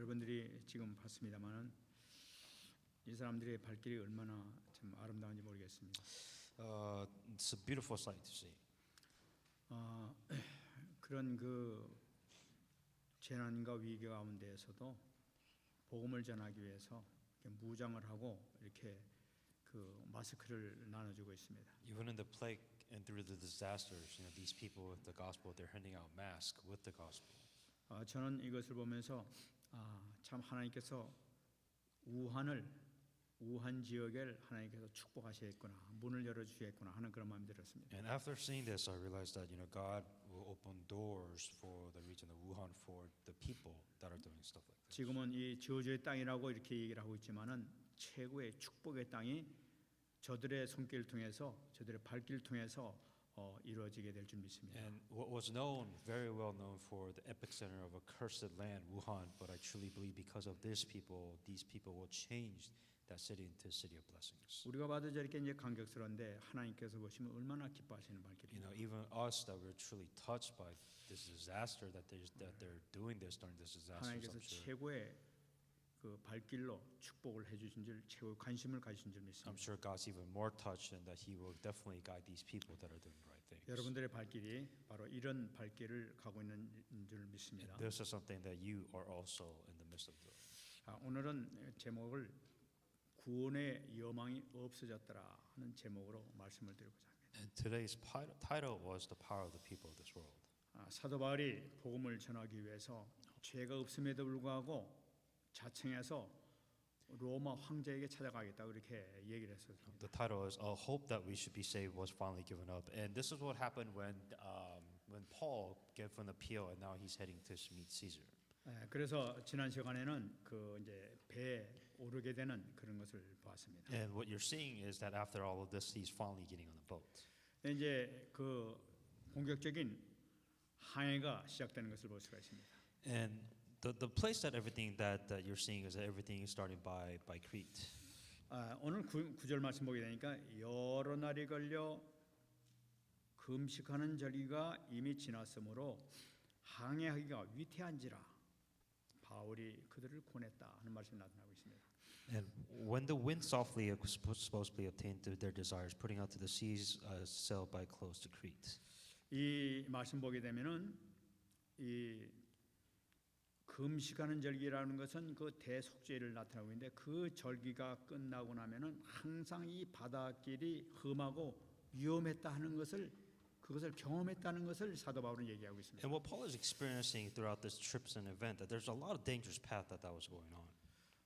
여러분들이 지금 봤습니다만은 이 사람들의 발길이 얼마나 참 아름다운지 모르겠습니다. It's a beautiful sight to see. 그런 그 재난과 위기 가운데에서도 복음을 전하기 위해서 이렇게 무장을 하고 이렇게 그 마스크를 나눠주고 있습니다. Even in the plague and through the disasters, these people with the gospel, they're handing out masks with the gospel. 저는 이것을 보면서 참 하나님께서 우한 지역을 하나님께서 축복하시겠구나, 문을 열어주시겠구나 하는 그런 마음이 들었습니다. And after seeing this, I realized that God will open doors for the region of Wuhan for the people that are doing stuff like this. 지금은 이 저주의 땅이라고 이렇게 얘기를 하고 있지만은 최고의 축복의 땅이 저들의 손길을 통해서, 저들의 발길을 통해서 이루어지게 될 줄 믿습니다. And what was known, very well known for the epicenter of a cursed land, Wuhan, but I truly believe because of these people will change that city into a city of blessings. 우리가 봐도 저렇게 이제 감격스러운데 하나님께서 보시면 얼마나 기뻐하시는 발길입니다. Even us that we're truly touched by this disaster that they're doing this during this disaster. 하나님께서 최고의 그 발길로 축복을 해주신 줄, 최고의 관심을 가지신 줄 믿습니다. I'm sure God's even more touched and that He will definitely guide these people that are doing the right things. 여러분들의 발길이 바로 이런 발길을 가고 있는 줄 믿습니다. And this is something that you are also in the midst of doing. 오늘은 제목을 구원의 여망이 없어졌더라 하는 제목으로 말씀을 드리고자 합니다. And today's title was the power of the people of this world. 사도 바울이 복음을 전하기 위해서 죄가 없음에도 불구하고 자청해서 로마 황제에게 찾아가겠다 그렇게 얘기를 했어요. The title is "A Hope That We Should Be Saved Was Finally Given Up," and this is what happened when Paul gave an appeal, and now he's heading to meet Caesar. 그래서 지난 시간에는 그 이제 배에 오르게 되는 그런 것을 보았습니다. And what you're seeing is that after all of this, he's finally getting on the boat. 이제 그 본격적인 항해가 시작되는 것을 볼 수가 있습니다. And the place that everything that you're seeing is that everything is starting by Crete. 오늘 9절 말씀 보게 되니까 여러 날이 걸려 금식하는 절기가 이미 지났으므로 항해하기가 위태한지라 바울이 그들을 권했다 하는 말씀이 나타나고 있습니다. And when the wind softly supposedly obtained their desires, putting out to the seas, sailed by close to Crete. 이 말씀 보게 되면은 이 금식하는 절기라는 것은 그 대속죄를 나타나고 있는데 그 절기가 끝나고 나면은 항상 이 바닷길이 험하고 위험했다 하는 것을 그것을 경험했다는 것을 사도 바울은 얘기하고 있습니다. And what Paul is experiencing throughout this trip and event, that there's a lot of dangerous path that was going on.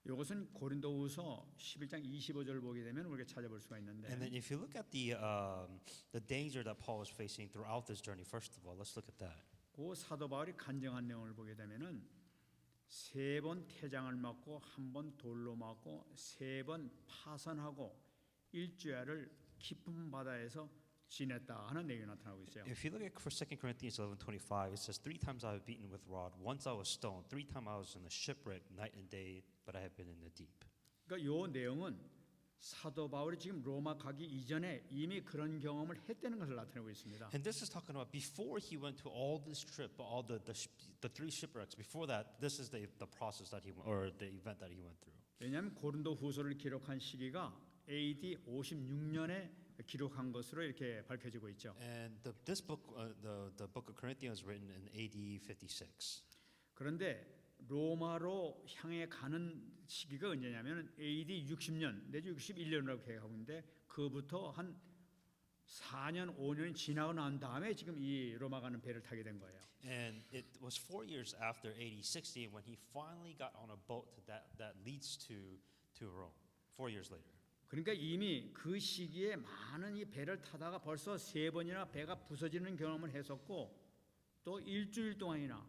이것은 고린도후서 11장 25절을 보게 되면 우리가 찾아볼 수가 있는데. And then if you look at the danger that Paul was facing throughout this journey, first of all, let's look at that. 그 사도 바울이 간증한 내용을 보게 되면은 3번 태장을 맞고 1번 돌로 맞고 3번 파선하고 일주야를 깊은 바다에서 지냈다 하는 내용이 나타나고 있어요. If you look at 2 Corinthians 11:25, it says 3 times I was beaten with rod, once I was stoned, 3 times I was in a shipwreck, night and day, but I have been in the deep. 그러니까 이 내용은 사도 바울이 지금 로마 가기 이전에 이미 그런 경험을 했다는 것을 나타내고 있습니다. And this is talking about before he went to all this trip, all the 3 shipwrecks. Before that, this is the process that he went, or the event that he went through. 왜냐하면 고린도후서를 기록한 시기가 AD 56년에 기록한 것으로 이렇게 밝혀지고 있죠. And this book, the book of Corinthians, was written in AD 56. 그런데 로마로 향해 가는 시기가 언제냐면 AD 60년 내지 61년이라고 계획하고 있는데 그부터 한 4년 5년이 지나고 난 다음에 지금 이 로마 가는 배를 타게 된 거예요. And it was 4 years after AD 60 when he finally got on a boat that leads to Rome. 4 years later. 그러니까 이미 그 시기에 많은 이 배를 타다가 벌써 3번이나 배가 부서지는 경험을 했었고 또 일주일 동안이나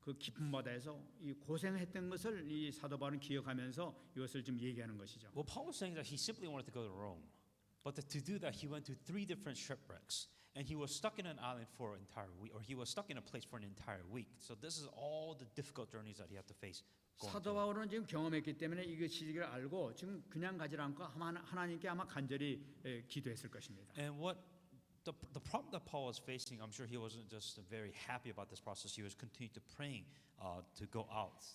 그 깊은 바다에서 이 고생했던 것을 이 사도 바울은 기억하면서 이것을 지금 얘기하는 것이죠. Well, Paul was saying that he simply wanted to go to Rome, but to do that he went to 3 different shipwrecks, and he was stuck in an island for an entire week, or he was stuck in a place for an entire week. So this is all the difficult journeys that he had to face. 사도 바울은 지금 경험했기 때문에 이거 시기를 알고 지금 그냥 가지 않고 하나님께 아마 간절히 기도했을 것입니다. And what the problem that Paul was facing, I'm sure he wasn't just very happy about this process. He was continuing to praying to go out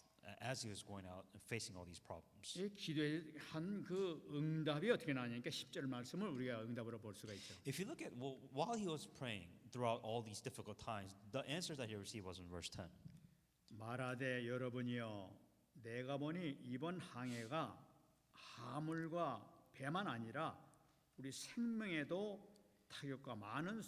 as he was going out and facing all these problems. 이 기도한 그 응답이 어떻게 나오냐니까 10절 말씀을 우리가 응답으로 볼 수가 있죠. If you look at while he was praying throughout all these difficult times, the answers that he received was in verse 10. 말하되 여러분이여 내가 보니 이번 항해가 하물과 배만 아니라 우리 생명에도 타격과 많은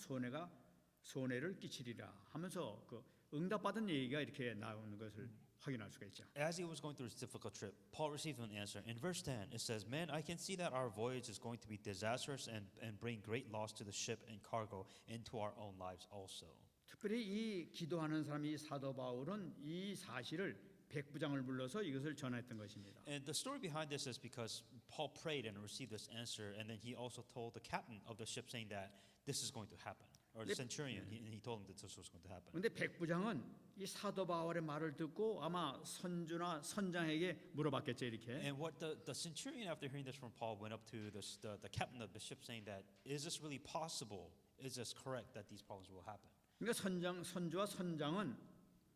손해를 끼치리라 하면서 그 응답받은 얘기가 이렇게 나오는 것을 확인할 수가 있죠. As he was going through his difficult trip, Paul received an answer. In verse 10, it says, "Men, I can see that our voyage is going to be disastrous and bring great loss to the ship and cargo and to our own lives also." 특별히 이 기도하는 사람이 사도 바울은 이 사실을 백부장을 불러서 이것을 전했던 것입니다. And the story behind this is because Paul prayed and received this answer, and then he also told the captain of the ship saying that this is going to happen. Or the centurion, he told him that this was going to happen. 그런데 백부장은 이 사도 바울의 말을 듣고 아마 선주나 선장에게 물어봤겠죠 이렇게. And what the centurion, after hearing this from Paul, went up to the captain of the ship saying that, is this really possible? Is this correct that these problems will happen? 그러니까 선주와 선장은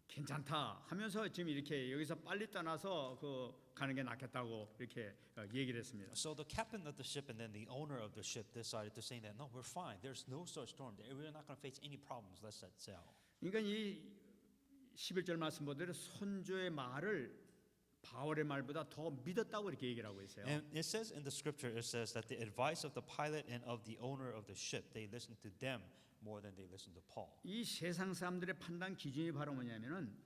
괜찮다 하면서 지금 이렇게 여기서 빨리 떠나서 그 가는 게 낫겠다고 이렇게 얘기를 했습니다. So the captain of the ship and then the owner of the ship decided to say that no, we're fine. There's no such storm. We're not going to face any problems. Let's set sail. 그러니까 이 11절 말씀 보대로 선주의 말을 바울의 말보다 더 믿었다고 이렇게 얘기를 하고 있어요. And it says in the scripture, it says that the advice of the pilot and of the owner of the ship, they listened to them more than they listened to Paul. 이 세상 사람들의 판단 기준이 바로 뭐냐면은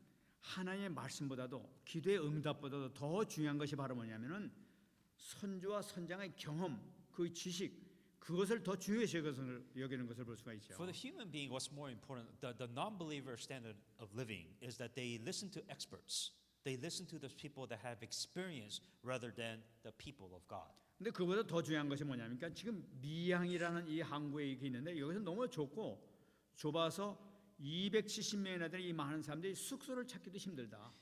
하나님의 말씀보다도 기도의 응답보다도 더 중요한 것이 바로 뭐냐면은 선주와 선장의 경험, 그 지식 그것을 더 중요시 여기는 것을 볼 수가 있죠. For the human being, what's more important, the non-believer standard of living is that they listen to experts. They listen to the people that have experience rather than the people of God. 근데 그보다 더 중요한 것이 뭐냐니까 지금 미항이라는 이 항구에 있는데 여기서 너무 좁고 좁아서 270명이나 되는 이 많은 사람들이 숙소를 찾기도 힘들다.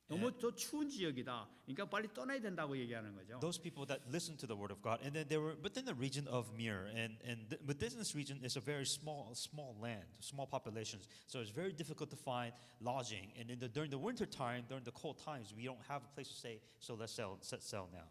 너무 더 추운 지역이다. 그러니까 빨리 떠나야 된다고 얘기하는 거죠. Those people that listen to the word of God, and then they were within the region of Mir, and within this region is a very small land, small populations. So it's very difficult to find lodging. And during the winter time, during the cold times, we don't have a place to stay. So let's set sail now.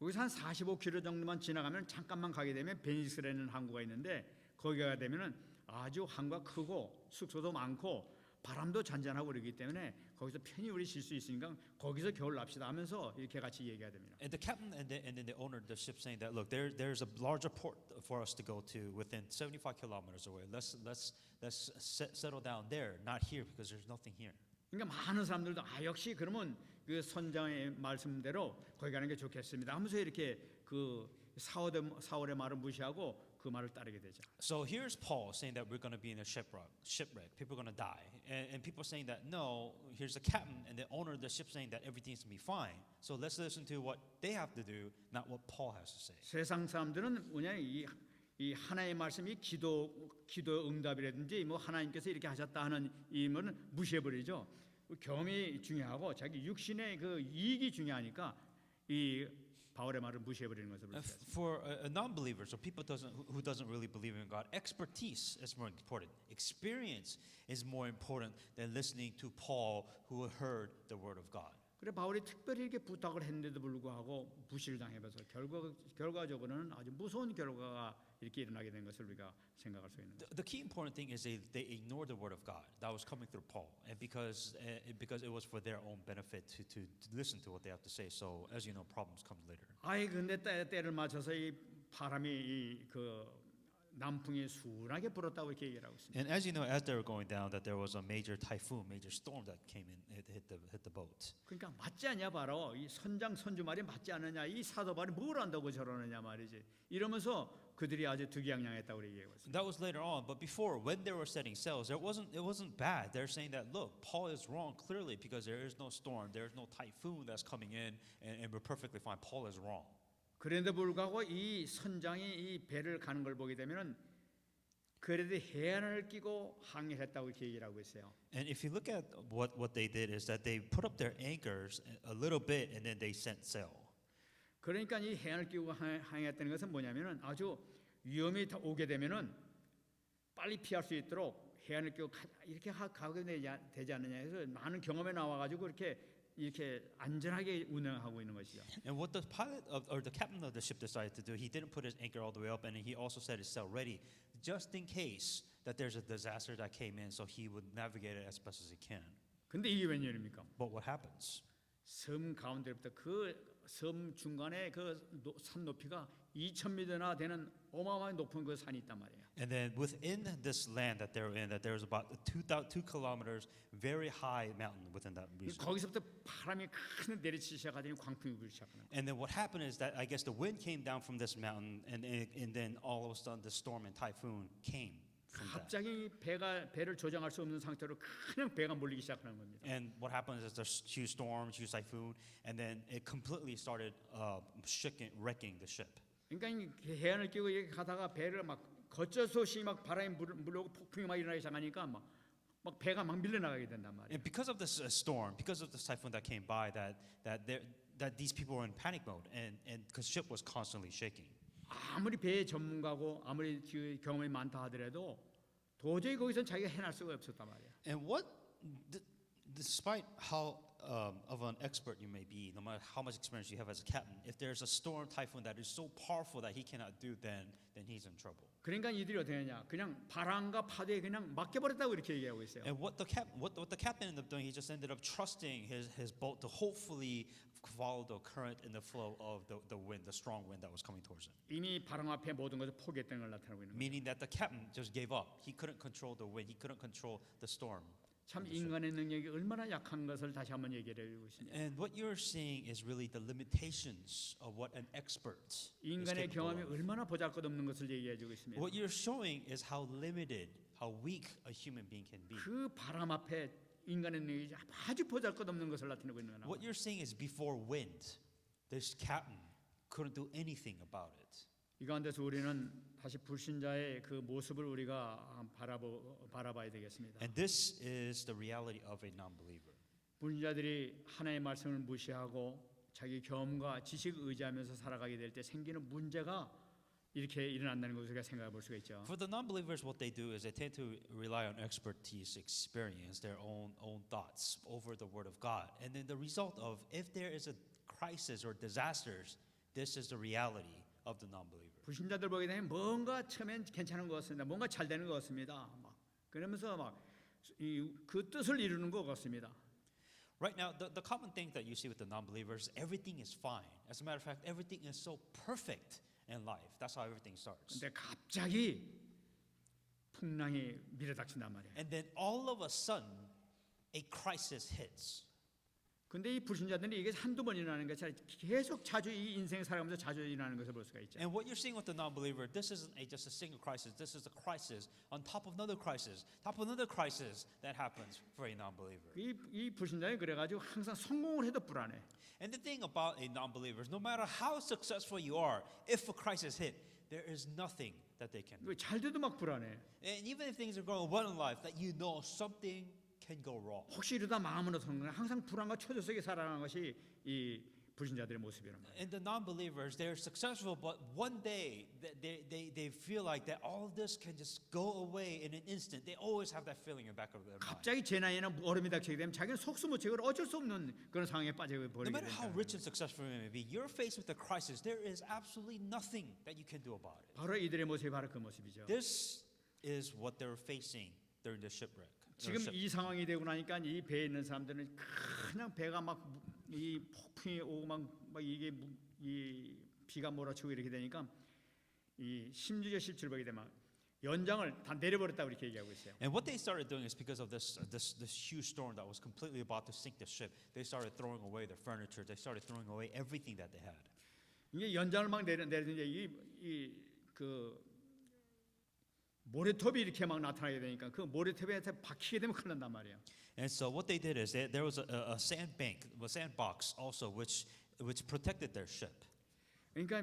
여기서 한 45km 정도만 지나가면 잠깐만 가게 되면 베니스라는 항구가 있는데 거기 가게 되면은 아주 항구가 크고 숙소도 많고 바람도 잔잔하고 그러기 때문에 거기서 편히 우리 쉴 수 있으니까 거기서 겨울 납시다 하면서 이렇게 같이 얘기가 됩니다. And the captain and then the owner of the ship saying that, look, there's a larger port for us to go to within 75 kilometers away. Let's settle down there, not here because there's nothing here. 그러니까 많은 사람들도 역시 그러면 그 선장의 말씀대로 거기 가는 게 좋겠습니다 하면서 이렇게 그 사울의 말을 무시하고 그 말을 따르게 되죠. So here's Paul saying that we're going to be in a shipwreck. People are going to die. And people saying that, no, here's the captain and the owner of the ship saying that everything's going to be fine. So let's listen to what they have to do, not what Paul has to say. 세상 사람들은 뭐냐 이 하나님의 말씀이 기도 응답이라든지 뭐 하나님께서 이렇게 하셨다 하는 이면은 무시해 버리죠. 경험이 중요하고 자기 육신의 그 이익이 중요하니까 이 바울의 말을 무시해 버리는 것을 볼 수 있습니다. For a non-believer, so people who doesn't really believe in God, expertise is more important. Experience is more important than listening to Paul, who heard the word of God. 그래 바울이 특별히 이렇게 부탁을 했는데도 불구하고 무시를 당해서 결과적으로는 아주 무서운 결과가 이렇게 일어나게 된 것을 우리가 생각할 수 있는 거죠. The key important thing is they ignored the word of God that was coming through Paul, and because it was for their own benefit to listen to what they have to say. So as you know, problems come later. 근데 때를 맞춰서 이 바람이 그 남풍이 순하게 불었다고 이렇게 얘기를 하고 있습니다. And as you know, as they were going down, that there was a major typhoon, major storm that came in, it hit the boat. 그러니까 맞지 않냐 바로 이 선주 말이 맞지 않느냐 이 사도 말이 뭘 안다고 저러느냐 말이지 이러면서 그들이 아주 득이양양했다고 얘기하고 있습니다. That was later on, but before, when they were setting sails, it wasn't bad. They're saying that, look, Paul is wrong clearly because there is no storm, there is no typhoon that's coming in, and we're perfectly fine. Paul is wrong. 그런데 불구하고 이 선장이 이 배를 가는 걸 보게 되면은 그래도 해안을 끼고 항해했다고 이렇게 얘기를 하고 있어요. And if you look at what they did is that they put up their anchors a little bit and then they set sail. 그러니까 이 해안을 끼고 항해했다는 것은 뭐냐면은 아주 위험이 오게 되면은 빨리 피할 수 있도록 해안을 끼고 이렇게 가게 되지 않느냐 해서 많은 경험에 나와가지고 이렇게 이렇게 안전하게 운행하고 있는 것이죠. And what the pilot of, or the captain of the ship decided to do, he didn't put his anchor all the way up, and he also set his sail ready, just in case that there's a disaster that came in, so he would navigate it as best as he can. 근데 이게 웬일입니까? But what happens? 섬 가운데부터 그 섬 중간에 그 산 높이가 2,000m나 되는 어마어마한 높은 그 산이 있단 말이에요. And then within this land that they're in, that there's about 2 kilometers, very high mountain within that region. 거기서부터 바람이 큰 내리치기 시작하더니 광풍이 불기 시작하는 거예요. And then what happened is that I guess the wind came down from this mountain, and then all of a sudden the storm and typhoon came from that. 갑자기 배를 조정할 수 없는 상태로 그냥 배가 몰리기 시작하는 겁니다. And what happens is there's huge storms, huge typhoon, and then it completely started wrecking the ship. 그러니까 이 해안을 끼고 이렇게 가다가 배를 막 거쩔 수 없이 막 바람이 불어오고 폭풍이 막 일어나기 시작하니까 막 배가 막 밀려나가게 된단 말이에요. And because of this storm, because of this typhoon that came by, that these people were in panic mode, and because ship was constantly shaking. 아무리 배의 전문가고 아무리 경험이 많다 하더라도 도저히 거기서 자기가 해낼 수가 없었단 말이에요. And despite how of an expert you may be, no matter how much experience you have as a captain, if there's a storm typhoon that is so powerful that he cannot do, then he's in trouble. 그러니까 이들이 어떻게 하냐? 그냥 바람과 파도에 그냥 맡겨버렸다고 이렇게 얘기하고 있어요. And what the captain ended up doing, he just ended up trusting his boat to hopefully follow the current and the flow of the wind, the strong wind that was coming towards him. 이미 바람 앞에 모든 것을 포기했다는 걸 나타내고 있는 거예요. Meaning that the captain just gave up. He couldn't control the wind. He couldn't control the storm. 참 인간의 능력이 얼마나 약한 것을 다시 한번 얘기를 해주고 있습니다. And what you're seeing is really the limitations of what an expert is 인간의 capable 경험이 of. 얼마나 보잘것없는 것을 얘기해주고 있습니다. What you're showing is how limited, how weak a human being can be. 그 바람 앞에 인간의 능력이 아주 보잘것없는 것을 나타내고 있는 거예요. What you're saying is before wind, this captain couldn't do anything about it. 이 가운데서 우리는 다시 불신자의 그 모습을 우리가 바라봐야 되겠습니다. And this is the reality of a non-believer. 불신자들이 하나님의 말씀을 무시하고 자기 경험과 지식을 의지하면서 살아가게 될 때 생기는 문제가 이렇게 일어난다는 것을 우리가 생각해 볼 수가 있죠. For the non-believers, what they do is they tend to rely on expertise, experience, their own thoughts over the Word of God. And then the result of, if there is a crisis or disasters, this is the reality of the non-believer. 불신자들 보게 되면 뭔가 처음엔 괜찮은 것 같습니다. 뭔가 잘 되는 것 같습니다. 그러면서 그 뜻을 이루는 것 같습니다. Right now, the common thing that you see with the non-believers, everything is fine. As a matter of fact, everything is so perfect in life. That's how everything starts. 근데 갑자기 풍랑이 밀어닥친단 말이에요. And then all of a sudden, a crisis hits. 근데 이 불신자들이 이게 한두 번 일어나는 것이 아니라 계속 자주 이 인생 살아가면서 자주 일어나는 것을 볼 수가 있죠. And what you're seeing with the non-believer, this isn't just a single crisis. This is a crisis on top of another crisis, top of another crisis that happens for a non-believer. 이 불신자는 그래가지고 항상 성공을 해도 불안해. And the thing about a non-believer is no matter how successful you are, if a crisis hit, there is nothing that they can do. 잘 돼도 막 불안해. And even if things are going well in life, that you know something can go wrong. 혹시 이러다 마음으로 성공, 항상 불안과 초조 속에 살아가는 것이 이 불신자들의 모습이란 말이에요. And the non-believers, they're successful, but one day they feel like that all of this can just go away in an instant. They always have that feeling in the back of their mind. 갑자기 재난이나 얼음이 닥치게 되면 자기는 속수무책으로 어쩔 수 없는 그런 상황에 빠져 No 버리게 matter how 된다. rich and successful you may be, you're faced with a crisis. There is absolutely nothing that you can do about it. 바로 이들의 모습이 바로 그 모습이죠. This is what they're facing during the shipwreck. 지금 이 상황이 되고 나니까 이 배에 있는 사람들은 그냥 배가 막 이 폭풍이 오고 막 이게 이 비가 몰아치고 이렇게 되니까 이 16절 17절 보게 되면 연장을 다 내려버렸다고 이렇게 얘기하고 있어요. And what they started doing is because of this huge storm that was completely about to sink the ship. They started throwing away their furniture. They started throwing away everything that they had. 이게 연장을 막 내리는데 이그 모래톱이 이렇게 막 나타나게 되니까 그 모래톱에 박히게 되면 큰일 난단 말이에요. And so what they did is there was a sandbox also, which protected their ship. 그러니까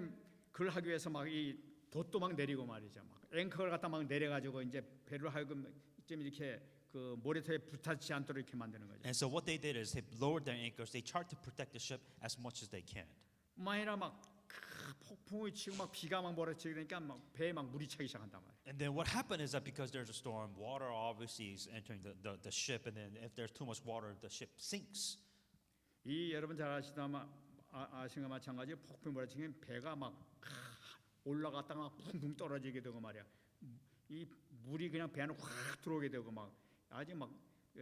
그걸 하기 위해서 막 이 돛도 막 내리고 말이죠. 막 앵커를 갖다 막 내려가지고 이제 배를 하여금 좀 이렇게 그 모래톱에 붙지 않도록 이렇게 만드는 거죠. And so what they did is they lowered their anchors. They tried to protect the ship as much as they can. 만이나 막 폭풍이 치고 막 비가 막 몰아치게 되니까 막 배에 막 물이 차기 시작한단 말이에요. And then what happened is that because there's a storm, water obviously is entering the ship, and then if there's too much water, the ship sinks. 이 여러분 잘 아시는 것 마찬가지 폭풍 몰아치면 배가 막 올라갔다가 막 붕붕 떨어지게 되고 말이야. 이 물이 그냥 배 안에 확 들어오게 되고 막 아직 막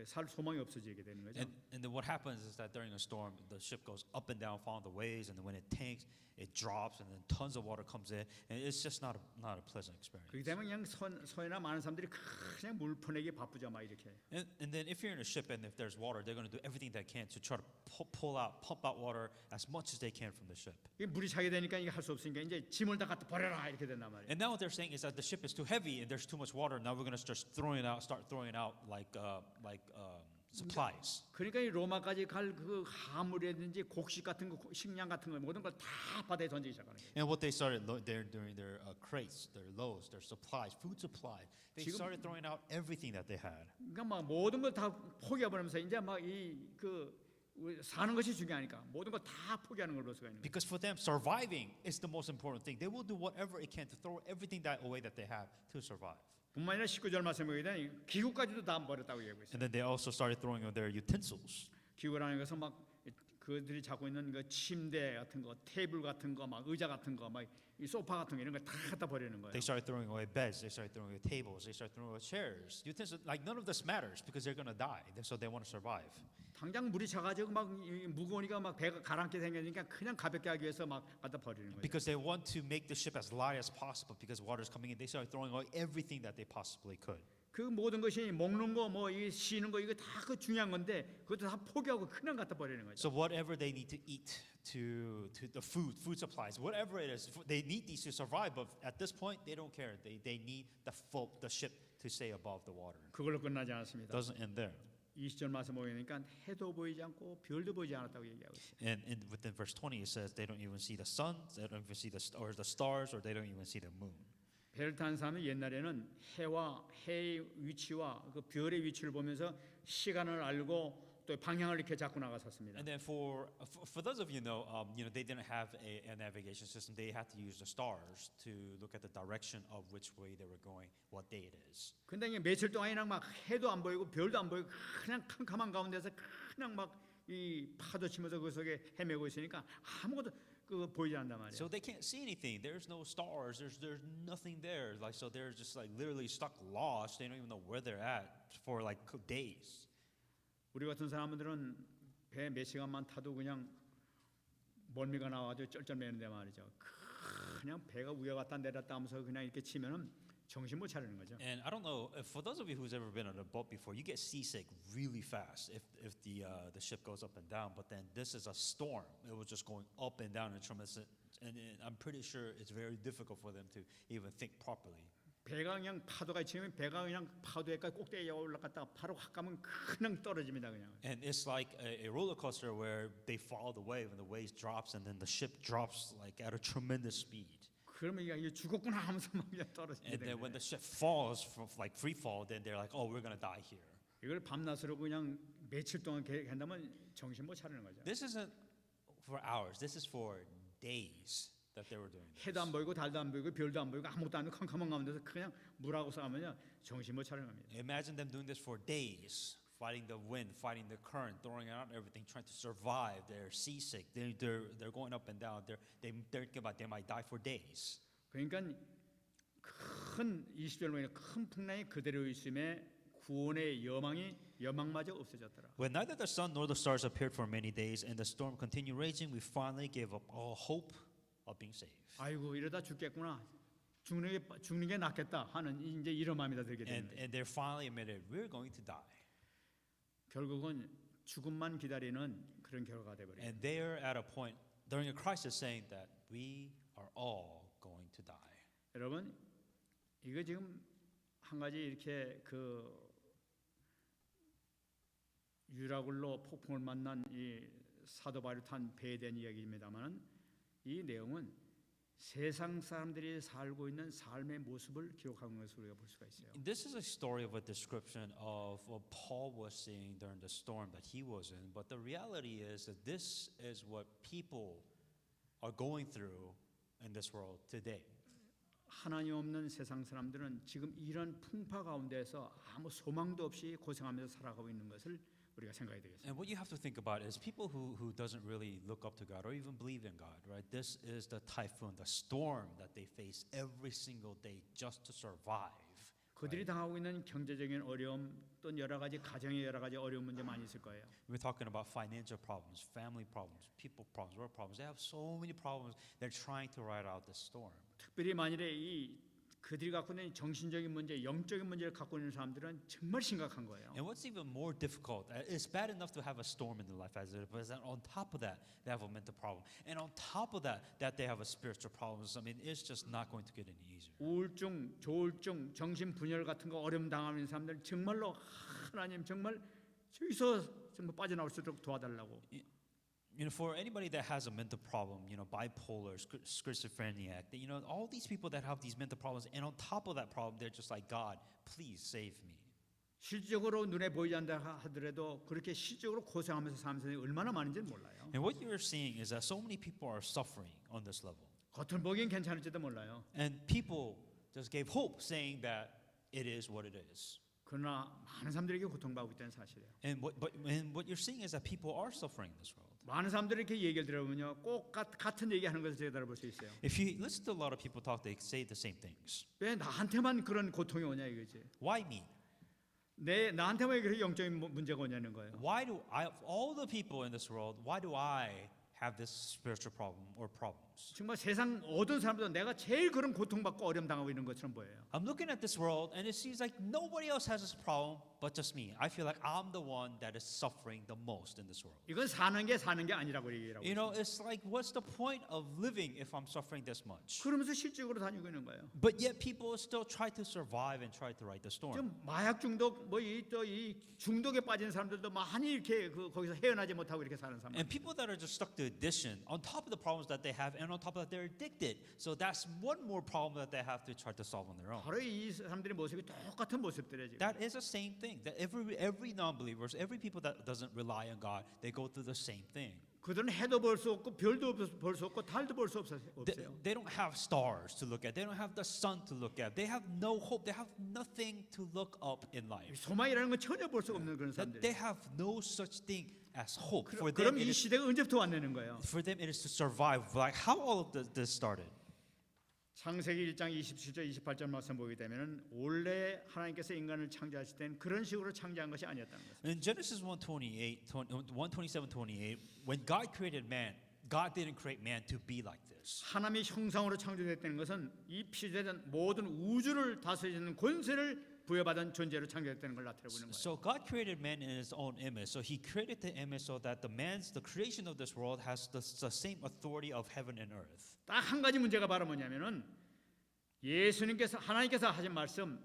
살 소망이 없어지게 되는 거죠. And then what happens is that during a storm, the ship goes up and down, following the waves, and then when it tanks, it drops, and then tons of water comes in, and it's just not a pleasant experience. 그렇게 되면 그냥 서해나 많은 사람들이 그냥 물 퍼내기 바쁘죠, 막 이렇게. And then if you're in a ship and if there's water, they're going to do everything they can to try to pump out water as much as they can from the ship. 이 물이 차게 되니까 이게 할 수 없으니까 이제 짐을 다 갖다 버려라 이렇게 된단 말이에요. And now what they're saying is that the ship is too heavy and there's too much water. Now we're going to start throwing out like supplies. 그러니까 이 로마까지 갈 그 화물이라든지 곡식 같은 거, 식량 같은 거 모든 걸 다 바다에 던지기 시작하는 거예요. And what they started doing their crates, their loads, their supplies, food supply. They 지금- started throwing out everything that they had. 그러니까 막 모든 걸 다 포기해버리면서 이제 막 이 그 사는 것이 중요하니까 모든 걸 다 포기하는 걸 볼 수가 있는 거예요. Because for them, surviving is the most important thing. They will do whatever it can to throw everything that away that they have to survive. 뿐만 아니라 19절 말씀에 보게 되면 기구까지도 다 버렸다고 얘기하고 있어요. And then they also started throwing out their utensils. 기구라는 것은 막 그들이 잡고 있는 그 침대 같은 거, 테이블 같은 거, 막 의자 같은 거, 막 이 소파 같은 거 이런 거 다 갖다 버리는 거예요. They started throwing away beds. They started throwing away tables. They started throwing away chairs. Utensils, like none of this matters because they're gonna die. So they want to survive. 당장 물이 차가지고 막 무거우니까 막 배가 가라앉게 생기니까 그냥 가볍게 하기 위해서 막 갖다 버리는 거예요. Because they want to make the ship as light as possible because water is coming in. They started throwing away everything that they possibly could. 그 모든 것이 먹는 거, 뭐 이 쉬는 거 이거 다 그 중요한 건데 그것도 다 포기하고 그냥 갖다 버리는 거죠. So whatever they need to eat, to the food supplies, whatever it is, they need these to survive. But at this point, they don't care. They need the ship to stay above the water. 그걸로 끝나지 It 않았습니다. doesn't end there. 20절 말씀 보니까 해도 보이지 않고 별도 보이지 않았다고 얘기하고 있어요. And within verse 20, it says they don't even see the sun, they don't even see the stars, or they don't even see the moon. 배를 탄 사람은 옛날에는 해와 해의 위치와 그 별의 위치를 보면서 시간을 알고 또 방향을 이렇게 잡고 나갔었습니다. And then for those of you know, they didn't have a navigation system. They had to use the stars to look at the direction of which way they were going, what day it is. 근데 이게 며칠 동안이나 막 해도 안 보이고 별도 안 보이고 그냥 캄캄한 가운데서 그냥 막 이 파도 치면서 그 속에 헤매고 있으니까 아무것도 그 보이지 않단 말이에요. So they can't see anything. There's no stars. There's nothing there. Like so, they're just like literally stuck, lost. They don't even know where they're at for like days. 우리 같은 사람들은 배 몇 시간만 타도 그냥 멀미가 나와가지고 쩔쩔매는데 말이죠. 그냥 배가 위에 갔다 내렸다 하면서 그냥 이렇게 치면은 정신 못 차리는 거죠. And I don't know if for those of you who's ever been on a boat before, you get seasick really fast if the ship goes up and down. But then this is a storm; it was just going up and down in tremendous. And I'm pretty sure it's very difficult for them to even think properly. 배가 그냥 파도가 치면 배가 그냥 파도에까지 꼭대기에 올라갔다가 바로 확 가면 그냥 떨어집니다 그냥. And it's like a roller coaster where they follow the wave and the wave drops and then the ship drops like at a tremendous speed. 그러면 이게 죽었구나 하면서 막 그냥 떨어지게 And then 되는 when 거예요. the ship falls from like free fall, then they're like, oh, we're gonna die here. 이걸 밤낮으로 그냥 며칠 동안 한다면 정신 못 차리는 거죠. This isn't for hours. This is for days that they were doing this. 해도 안 보이고 달도 안 보이고 별도 안 보이고 아무것도 안 보이고 캄캄한 가운데서 그냥 물하고 싸우면요 정신 못 차리는 겁니다. Imagine them doing this for days, fighting the wind, fighting the current, throwing out everything, trying to survive. They're seasick. They're going up and down. They're thinking about they might die for days. 그러니까 큰 20절 보면 큰 풍랑이 그대로 있음에 구원의 여망마저 없어졌더라. When neither the sun nor the stars appeared for many days, and the storm continued raging, we finally gave up all hope of being saved. 아이고 이러다 죽겠구나. 죽는 게 낫겠다 하는 이제 이런 마음이 다 들게 되는 거예요. And they finally admitted, we're going to die. 결국은 죽음만 기다리는 그런 결과가 돼 버려요. And they're at a point during a crisis saying that we are all going to die. 여러분 이거 지금 한 가지 이렇게 그 유라굴로 폭풍을 만난 이 사도 바울이 탄 배에 대한 이야기입니다만 이 내용은 세상 사람들이 살고 있는 삶의 모습을 기록한 것으로 우리가 볼 수가 있어요. This is a story of a description of what Paul was seeing during the storm that he was in. But the reality is that this is what people are going through in this world today. 하나님 없는 세상 사람들은 지금 이런 풍파 가운데서 아무 소망도 없이 고생하면서 살아가고 있는 것을 우리가 생각이 되겠습니다. And what you have to think about is people who doesn't really look up to God or even believe in God, right? This is the typhoon, the storm that they face every single day just to survive. 그들이 당하고 있는 경제적인 어려움 또 여러 가지 가정의 여러 가지 어려운 문제 많이 있을 거예요. We're talking about financial problems, family problems, people problems, work problems. They have so many problems. They're trying to ride out this storm. 특별히 만일에 이 그들이 갖고 있는 정신적인 문제, 영적인 문제를 갖고 있는 사람들은 정말 심각한 거예요. And what's even more difficult, it's bad enough to have a storm in their life as it is, but then on top of that, they have a mental problem. And on top of that, they have a spiritual problem. I mean, it's just not going to get any easier. 우울증, 조울증, 정신분열 같은 거 어려움 당하는 사람들 정말로 하나님 정말 저기서 정말 빠져나올 수 있도록 도와달라고. You know, for anybody that has a mental problem, you know, bipolar, schizophrenic, you know, all these people that have these mental problems, and on top of that problem, they're just like, God, please save me. 실질적으로 눈에 보이지 않는다 하더라도 그렇게 실질적으로 고생하면서 사는 사람이 얼마나 많은지는 몰라요. And what you're seeing is that so many people are suffering on this level. 겉은 보기엔 괜찮을지도 몰라요. And people just gave hope saying that it is what it is. 그러나 많은 사람들에게 고통받고 있다는 사실이에요. And what you're seeing is that people are suffering in this world. 많은 사람들이 이렇게 얘기를 들어보면요, 꼭 같은 얘기하는 것을 제가 들어볼 수 있어요. If you listen to a lot of people talk, they say the same things. 왜 나한테만 그런 고통이 오냐 이거지. Why me? 나한테만 왜 그렇게 영적인 문제가 오냐는 거예요. Why do I, of all the people in this world, why do I have this spiritual problem or problems? 정말 세상 어떤 사람도 내가 제일 그런 고통받고 어려움 당하고 있는 것처럼 보여요. I'm looking at this world and it seems like nobody else has this problem but just me. I feel like I'm the one that is suffering the most in this world. 이건 사는 게 아니라고 얘기하고 You know, 있어요. it's like, what's the point of living if I'm suffering this much? 그러면서 실질적으로 다니고 있는 거예요. But yet people still try to survive and try to ride the storm. 지금 마약 중독 이 중독에 빠진 사람들도 많이 이렇게 거기서 헤어나지 못하고 이렇게 사는 사람. And people that are just stuck to addiction, on top of the problems that they have, and on top of that, they're addicted. So that's one more problem that they have to try to solve on their own. 바로 이 사람들의 모습이 똑같은 모습들이에요. 지금. That is the same thing. That every non-believers, every people that doesn't rely on God, they go through the same thing. 그들은 해도 볼 수 없고 별도 볼 수 없고 달도 볼 수 없어요. They don't have stars to look at. They don't have the sun to look at. They have no hope. They have nothing to look up in life. 소망이라는 건 전혀 볼 수가 없는 그런 That 사람들. they have no such thing as hope. For 그럼 them, 이 시대가 언제부터 왔냐는 거예요. it is to survive. Like how all of this started. 창세기 1장 27절 28절 말씀 보게 되면은 원래 하나님께서 인간을 창조하실 때는 그런 식으로 창조한 것이 아니었다는 거죠. In Genesis 1:27-28, when God created man, God didn't create man to be like this. 하나님의 형상으로 창조됐다는 것은 이 피조된 모든 우주를 다스리는 권세를 부여받은 존재로 창조됐다는 걸 나타내고 있는 거예요. So God created man in His own image. So He created the image so that the creation of this world has the same authority of heaven and earth. 딱 한 가지 문제가 바로 뭐냐면은 하나님께서 하신 말씀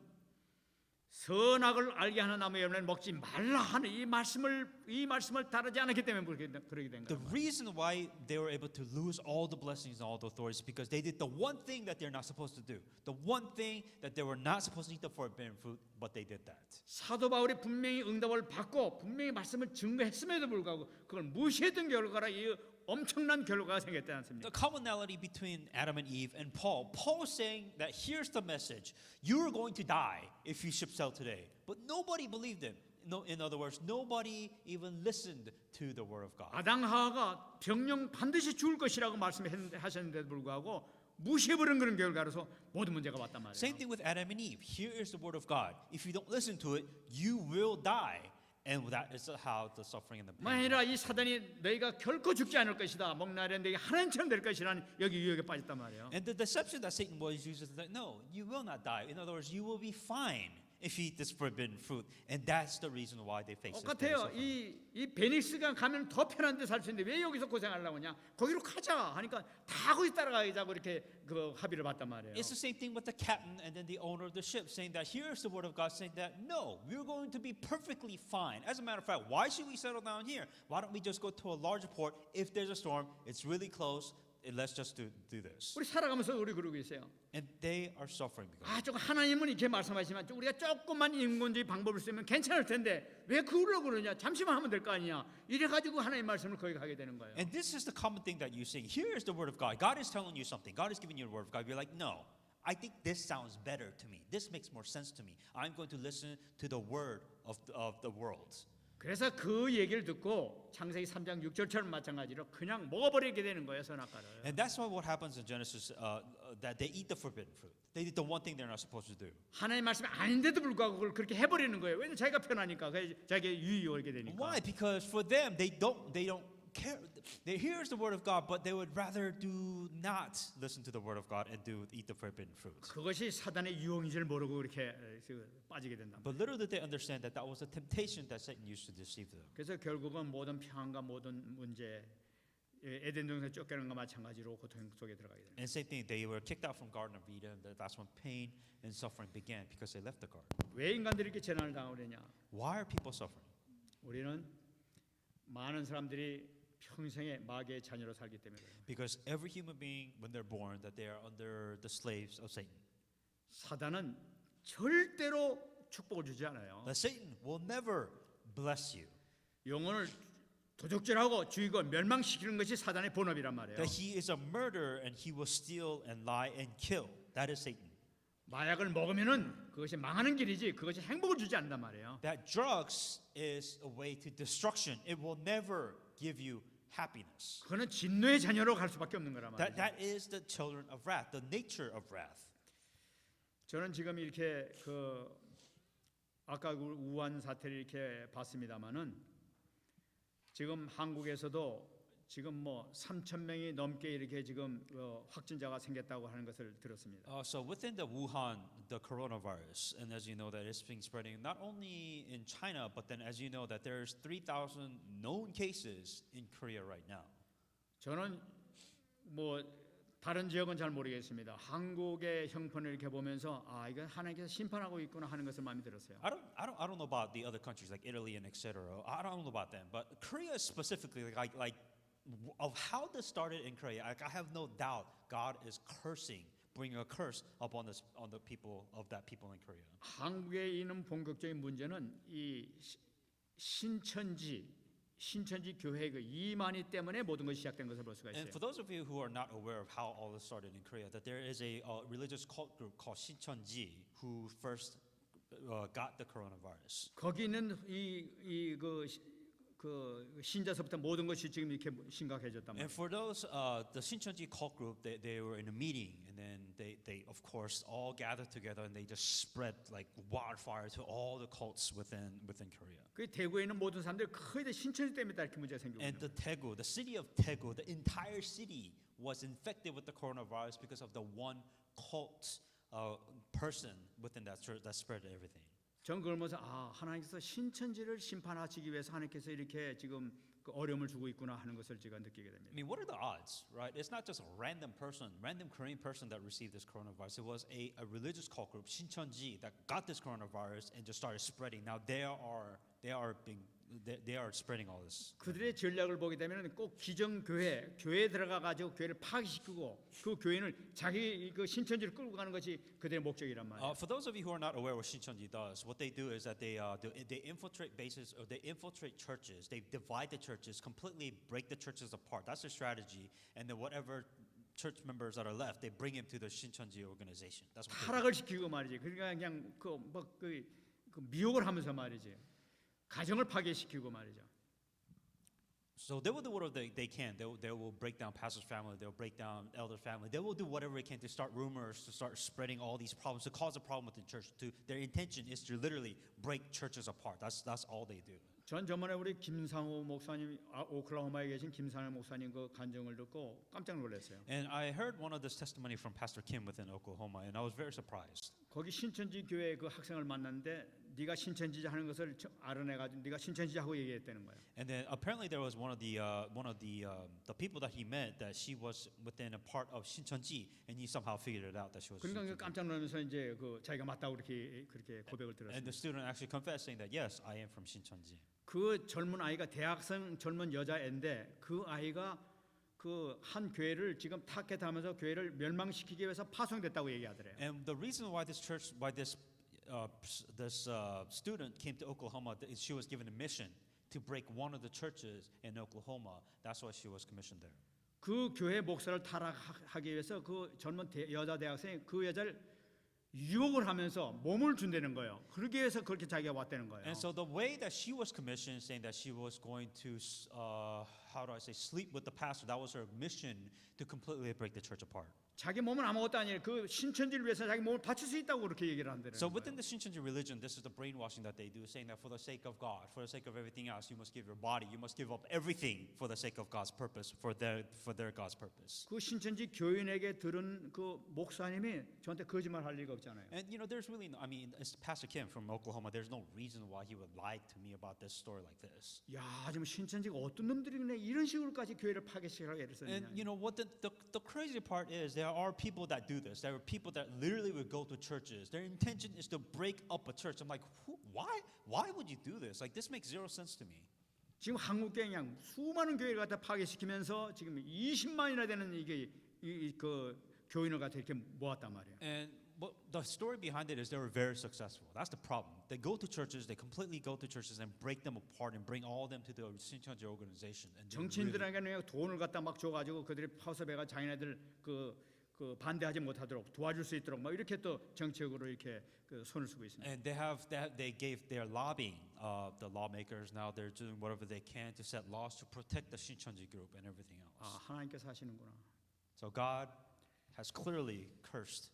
선악을 알게 하는 나무의 열매를 먹지 말라 하는 이 말씀을 따르지 않았기 때문에 그렇게 된 The 거예요. reason why they were able to lose all the blessings and all the authorities is because they did the one thing that they're not supposed to do. The one thing that they were not supposed to eat the forbidden fruit, but they did that. 사도 바울이 분명히 응답을 받고 분명히 말씀을 증거했음에도 불구하고 그걸 무시했던 결과라 이 엄청난 결과가 생겼지 않습니까? The commonality between Adam and Eve and Paul saying that here's the message: you're going to die if you ship sail today. But nobody believed him. No, in other words, nobody even listened to the word of God. 아당 하와가 병령 반드시 죽을 것이라고 말씀하셨는데도 불구하고 무시해버린 그런 결과로서 모든 문제가 왔단 말이에요. Same thing with Adam and Eve. Here is the word of God. If you don't listen to it, you will die. And that is how the suffering and the pain. 만일아 이 사단이 너희가 결코 죽지 않을 것이다. 목날에 너희가 하나님처럼 될 것이라는 여기 유혹에 빠졌단 말이에요. And the deception that Satan was using is that no, you will not die. In other words, you will be fine if you eat this forbidden fruit. And that's the reason why they face this 똑같아요. suffering. 이 베닉스가 가면 더 편한데 살 수 있는데 왜 여기서 고생하려고 하냐? 거기로 가자 하니까 다 거기 따라가자고 이렇게 그 합의를 봤단 말이에요. It's the same thing with the captain and then the owner of the ship saying that here's the word of God saying that no, we're going to be perfectly fine. As a matter of fact, why should we settle down here? Why don't we just go to a larger port? If there's a storm, it's really close. Let's just do this. 우리 살아가면서 우리 그러고 있어요. And they are suffering because 아, 조금 하나님은 이렇게 말씀하시지만 우리가 조금만 인본주의 방법을 쓰면 괜찮을 텐데 왜 그러려고 그러냐? 잠시만 하면 될 거 아니냐? 이래 가지고 하나님 말씀을 거기 가게 되는 거예요. And this is the common thing that you sing. Here is the word of God. God is telling you something. God is giving you the word of God. You're like, no, I think this sounds better to me. This makes more sense to me. I'm going to listen to the word of the world. 그래서 그 얘기를 듣고 창세기 3장 6절처럼 마찬가지로 그냥 먹어버리게 되는 거예요, 선악과를. And that's what happens in Genesis, that they eat the forbidden fruit. They did the one thing they're not supposed to do. 하나님 말씀이 아닌데도 불구하고 그걸 그렇게 해버리는 거예요. 왜냐면 자기가 편하니까, 자기가 유익이 오게 되니까. Why? Because for them, they don't care. They hears the word of God, but they would rather do not listen to the word of God and eat the forbidden fruits. 그것이 사단의 유혹인 줄 모르고 그렇게 빠지게 된다. But little did they understand that that was a temptation that Satan used to deceive them. 그래서 결국은 모든 평안과 모든 문제, 에덴 동산 쫓겨난 것과 마찬가지로 고통 속에 들어가게 됩니다. And same thing, they were kicked out from Garden of Eden. That's when pain and suffering began because they left the garden. 왜 인간들이 이렇게 재난을 당하느냐? Why are people suffering? 우리는 많은 사람들이 평생에 마귀의 자녀로 살기 때문에 그래요. Because every human being, when they're born, that they are under the slaves of Satan. 사단은 절대로 축복을 주지 않아요. That Satan will never bless you. 영혼을 도적질하고 죽이고 멸망시키는 것이 사단의 본업이란 말이에요. That he is a murderer and he will steal and lie and kill. That is Satan. 마약을 먹으면은 그것이 망하는 길이지 그것이 행복을 주지 않는단 말이에요. That drugs is a way to destruction. It will never give you happiness. 그거는 진노의 자녀로 갈 수밖에 없는 거란 말이에요. That is the children of wrath, the nature of wrath. 저는 지금 이렇게 아까 우한 사태를 이렇게 봤습니다만은 지금 한국에서도 지금 3천 명이 넘게 이렇게 지금 확진자가 생겼다고 하는 것을 들었습니다. So within the Wuhan, the coronavirus, and as you know that it's been spreading not only in China, but then as you know that there's 3,000 known cases in Korea right now. 저는 다른 지역은 잘 모르겠습니다. 한국의 형편을 이렇게 보면서 이건 하나님께서 심판하고 있구나 하는 것을 마음에 들었어요. I don't know about the other countries like Italy and etc. I don't know about them, but Korea specifically, like of how this started in Korea, I have no doubt God is cursing, bringing a curse upon on the people of that people in Korea. 한국에 있는 본격적인 문제는 이 신천지 교회의 그 이만희 때문에 모든 것이 시작된 것을 볼 수가 있어요. And for those of you who are not aware of how all this started in Korea, that there is a religious cult group called Shincheonji who first got the coronavirus. 거기 있는 그 신자서부터 모든 것이 지금 이렇게 심각해졌단 And 말이에요. for those, the Shincheonji cult group, they were in a meeting, and then they of course all gathered together, and they just spread like wildfire to all the cults within Korea. 그 대구에 있는 모든 사람들이 거의 다 신천지 때문에 이렇게 문제가 생기고 And 있는 the city of Daegu, the entire city was infected with the coronavirus because of the one cult person within that church that spread everything. 전 그걸 보면서 하나님께서 신천지를 심판하시기 위해서 하나님께서 이렇게 지금 그 어려움을 주고 있구나 하는 것을 제가 느끼게 됩니다. I mean, what are the odds, right? It's not just a random Korean person that received this coronavirus. It was a religious cult group, Shincheonji, that got this coronavirus and just started spreading. Now they are spreading all this. 그들의 전략을 보게 되면 꼭 기존 교회에 들어가 가지고 교회를 파괴시키고 그 교회를 자기 그 신천지를 끌고 가는 것이 그들의 목적이란 말이에요. For those of you who are not aware what Shincheonji does, what they do is that they infiltrate bases or they infiltrate churches. They divide the churches, completely break the churches apart. That's their strategy. And then whatever church members that are left, they bring him to the Shincheonji organization. That's what they do. 타락을 시키고 말이지. 그러니까 그냥 그 미혹을 하면서 말이지. 가정을 파괴시키고 말이죠. So they will do whatever they can. They will break down pastor's family. They will break down elder family. They will do whatever they can to start rumors, to start spreading all these problems, to cause a problem within church. Their intention is to literally break churches apart. That's all they do. 전 저번에 우리 김상호 목사님 오클라호마에 계신 김상호 목사님 그 간증을 듣고 깜짝 놀랐어요. And I heard one of this testimony from Pastor Kim within Oklahoma, and I was very surprised. 거기 신천지 교회 그 학생을 만났는데 네가 신천지자 하는 것을 알아내가지고 네가 신천지자하고 얘기했다는 거예요. And then apparently there was one of the people that he met that she was within a part of Shincheonji, and he somehow figured it out that she was. 그러니까 Shincheonji. 깜짝 놀라면서 이제 그 자기가 맞다고 그렇게 고백을 And the 들었어요. student actually confessed, saying that yes, I am from Shincheonji. 그 젊은 아이가 대학생 젊은 여자애인데 그 아이가 그 한 교회를 지금 타겟하면서 교회를 멸망시키기 위해서 파송됐다고 얘기하더래요. And the reason why this student came to Oklahoma is she was given a mission to break one of the churches in Oklahoma. That's why she was commissioned there. 그 교회 목사를 타락하기 위해서 그 젊은 여자 대학생이 그 여자를 유혹을 하면서 몸을 준다는 거예요. 그러기 위해서 그렇게 자기가 왔다는 거예요. And so the way that she was commissioned, saying that she was going to, how do I say, sleep with the pastor, that was her mission to completely break the church apart. 자기 몸은 아무것도 아니에요. 그 신천지를 위해서 자기 몸을 바칠 수 있다고 그렇게 얘기를 한다는 So 거예요. within the Shincheonji religion, this is the brainwashing that they do, saying that for the sake of God, for the sake of everything else, you must give your body, you must give up everything for the sake of God's purpose, for their God's purpose. 그 신천지 교인에게 들은 그 목사님이 저한테 거짓말 할 리가 없잖아요. And you know, there's really no, I mean, it's Pastor Kim from Oklahoma, there's no reason why he would lie to me about this story like this. 야, 지금 신천지가 어떤 놈들이 그냥 이런 식으로까지 교회를 파괴시키라고 애를 And 썼느냐. you know what the crazy part is, there are people that do this. There are people that literally would go to churches. Their intention is to break up a church. I'm like, why would you do this? Like, this makes zero sense to me. 지금 한국교회 그냥 수많은 교회를 갖다 파괴시키면서 지금 20만이나 되는 이게 그 교인을 갖다 이렇게 모았단 말이에요. And but the story behind it is they were very successful. That's the problem. They go to churches, they completely go to churches and break them apart and bring all of them to the Shincheonji organization. And they really, 정치인들에게는 돈을 갖다 막 줘가지고 그들이 파업해가 자기네들 그 반대하지 못하도록 도와줄 수 있도록 막 이렇게 또 정책으로 이렇게 그 손을 쓰고 있습니다. and they gave their lobbying, the lawmakers now they're doing whatever they can to set laws to protect the Shincheonji group and everything else. 아, 하나님께서 하시는구나. So God has clearly cursed